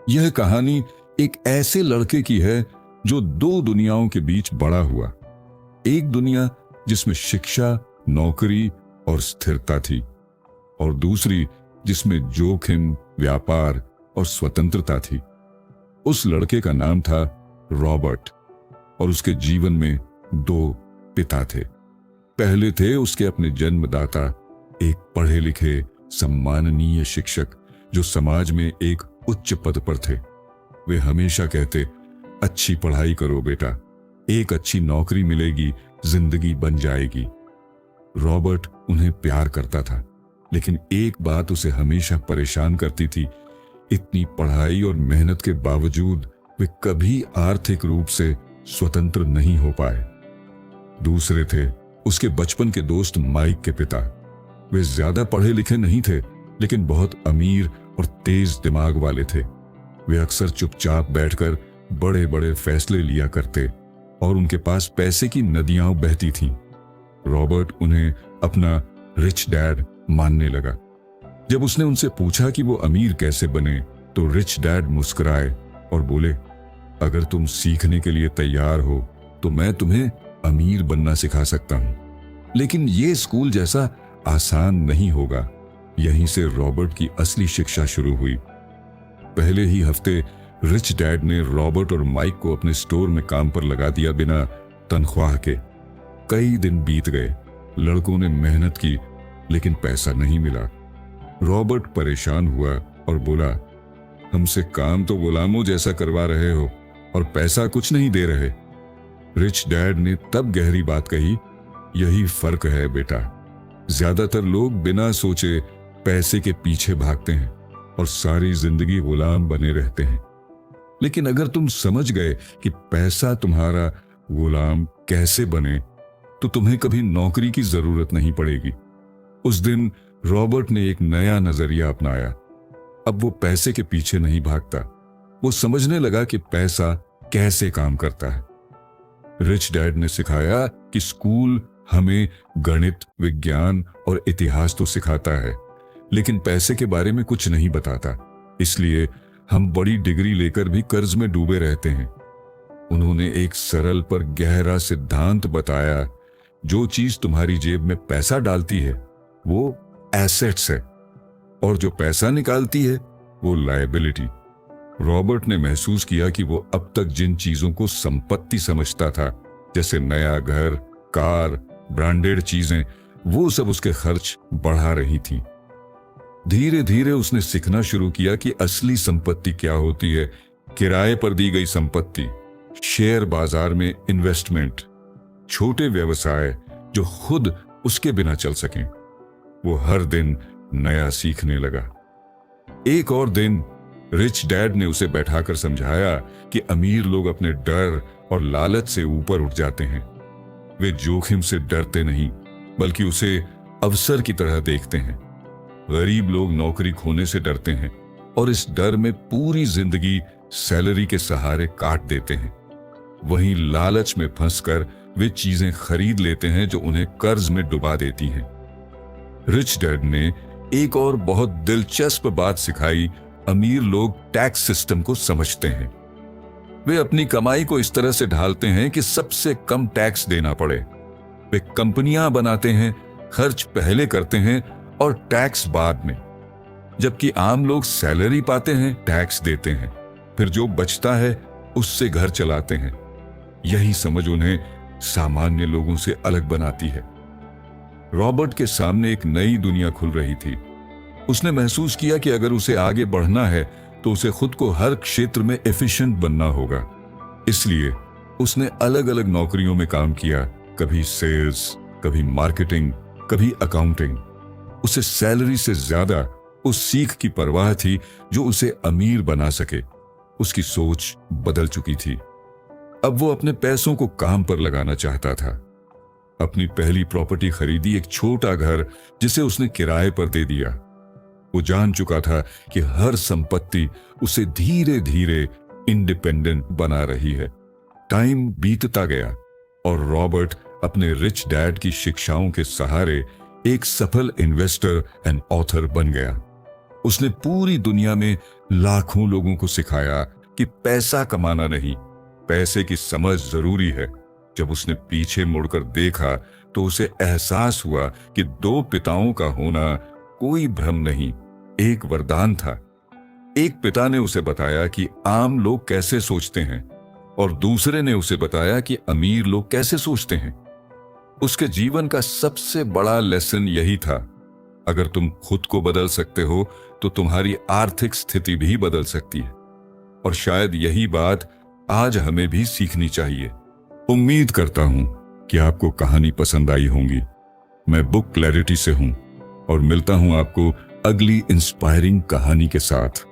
यह कहानी एक ऐसे लड़के की है जो दो दुनियाओं के बीच बड़ा हुआ। एक दुनिया जिसमें शिक्षा, नौकरी और स्थिरता थी, और दूसरी जिसमें जोखिम, व्यापार और स्वतंत्रता थी। उस लड़के का नाम था रॉबर्ट, और उसके जीवन में दो पिता थे। पहले थे उसके अपने जन्मदाता, एक पढ़े लिखे सम्माननीय शिक्षक जो समाज में एक उच्च पद पर थे। वे हमेशा कहते, अच्छी पढ़ाई करो बेटा, एक अच्छी नौकरी मिलेगी, जिंदगी बन जाएगी। रॉबर्ट उन्हें प्यार करता था, लेकिन एक बात उसे हमेशा परेशान करती थी। इतनी पढ़ाई और मेहनत के बावजूद वे कभी आर्थिक रूप से स्वतंत्र नहीं हो पाए। दूसरे थे उसके बचपन के दोस्त माइक के पिता। वे ज्यादा पढ़े लिखे नहीं थे, लेकिन बहुत अमीर और तेज दिमाग वाले थे। वे अक्सर चुपचाप बैठकर बड़े बड़े फैसले लिया करते, और उनके पास पैसे की नदियां बहती थीं। रॉबर्ट उन्हें अपना रिच डैड मानने लगा। जब उसने उनसे पूछा कि वो अमीर कैसे बने, तो रिच डैड मुस्कुराए और बोले, अगर तुम सीखने के लिए तैयार हो तो मैं तुम्हें अमीर बनना सिखा सकता हूं, लेकिन ये स्कूल जैसा आसान नहीं होगा। यहीं से रॉबर्ट की असली शिक्षा शुरू हुई। पहले ही हफ्ते रिच डैड ने रॉबर्ट और माइक को अपने स्टोर में काम पर लगा दिया, बिना तनख्वाह के। कई दिन बीत गए, लड़कों ने मेहनत की, लेकिन पैसा नहीं मिला। रॉबर्ट परेशान हुआ और बोला, हमसे काम तो गुलामों जैसा करवा रहे हो और पैसा कुछ नहीं दे रहे। रिच डैड ने तब गहरी बात कही, यही फर्क है बेटा, ज्यादातर लोग बिना सोचे पैसे के पीछे भागते हैं और सारी जिंदगी गुलाम बने रहते हैं। लेकिन अगर तुम समझ गए कि पैसा तुम्हारा गुलाम कैसे बने, तो तुम्हें कभी नौकरी की जरूरत नहीं पड़ेगी। उस दिन रॉबर्ट ने एक नया नजरिया अपनाया। अब वो पैसे के पीछे नहीं भागता, वो समझने लगा कि पैसा कैसे काम करता है। रिच डैड ने सिखाया कि स्कूल हमें गणित, विज्ञान और इतिहास तो सिखाता है, लेकिन पैसे के बारे में कुछ नहीं बताता। इसलिए हम बड़ी डिग्री लेकर भी कर्ज में डूबे रहते हैं। उन्होंने एक सरल पर गहरा सिद्धांत बताया, जो चीज तुम्हारी जेब में पैसा डालती है वो एसेट्स है, और जो पैसा निकालती है वो लायबिलिटी। रॉबर्ट ने महसूस किया कि वो अब तक जिन चीजों को संपत्ति समझता था, जैसे नया घर, कार, ब्रांडेड चीजें, वो सब उसके खर्च बढ़ा रही थी। धीरे धीरे उसने सीखना शुरू किया कि असली संपत्ति क्या होती है। किराए पर दी गई संपत्ति, शेयर बाजार में इन्वेस्टमेंट, छोटे व्यवसाय जो खुद उसके बिना चल सकें। वो हर दिन नया सीखने लगा। एक और दिन रिच डैड ने उसे बैठाकर समझाया कि अमीर लोग अपने डर और लालच से ऊपर उठ जाते हैं। वे जोखिम से डरते नहीं, बल्कि उसे अवसर की तरह देखते हैं। गरीब लोग नौकरी खोने से डरते हैं और इस डर में पूरी जिंदगी सैलरी के सहारे काट देते हैं। वहीं लालच में फंसकर वे चीजें खरीद लेते हैं जो उन्हें कर्ज में डुबा देती हैं। रिच डैड ने एक और बहुत दिलचस्प बात सिखाई, अमीर लोग टैक्स सिस्टम को समझते हैं। वे अपनी कमाई को इस तरह से ढालते हैं कि सबसे कम टैक्स देना पड़े। वे कंपनियां बनाते हैं, खर्च पहले करते हैं और टैक्स बाद में, जबकि आम लोग सैलरी पाते हैं, टैक्स देते हैं, फिर जो बचता है उससे घर चलाते हैं। यही समझ उन्हें सामान्य लोगों से अलग बनाती है। रॉबर्ट के सामने एक नई दुनिया खुल रही थी। उसने महसूस किया कि अगर उसे आगे बढ़ना है तो उसे खुद को हर क्षेत्र में एफिशिएंट बनना होगा। इसलिए उसने अलग अलग नौकरियों में काम किया, कभी सेल्स, कभी मार्केटिंग, कभी अकाउंटिंग। उसे सैलरी से ज्यादा उस सीख की परवाह थी जो उसे अमीर बना सके। उसकी सोच बदल चुकी थी। अब वो अपने पैसों को काम पर लगाना चाहता था। अपनी पहली प्रॉपर्टी खरीदी, एक छोटा घर जिसे उसने किराए पर दे दिया। वो जान चुका था कि हर संपत्ति उसे धीरे धीरे इंडिपेंडेंट बना रही है। टाइम बीतता गया और रॉबर्ट अपने रिच डैड की शिक्षाओं के सहारे एक सफल इन्वेस्टर एंड ऑथर बन गया। उसने पूरी दुनिया में लाखों लोगों को सिखाया कि पैसा कमाना नहीं, पैसे की समझ जरूरी है। जब उसने पीछे मुड़कर देखा तो उसे एहसास हुआ कि दो पिताओं का होना कोई भ्रम नहीं, एक वरदान था। एक पिता ने उसे बताया कि आम लोग कैसे सोचते हैं और दूसरे ने उसे बताया कि अमीर लोग कैसे सोचते हैं। उसके जीवन का सबसे बड़ा लेसन यही था, अगर तुम खुद को बदल सकते हो तो तुम्हारी आर्थिक स्थिति भी बदल सकती है। और शायद यही बात आज हमें भी सीखनी चाहिए। उम्मीद करता हूं कि आपको कहानी पसंद आई होगी। मैं बुक क्लैरिटी से हूं और मिलता हूं आपको अगली इंस्पायरिंग कहानी के साथ।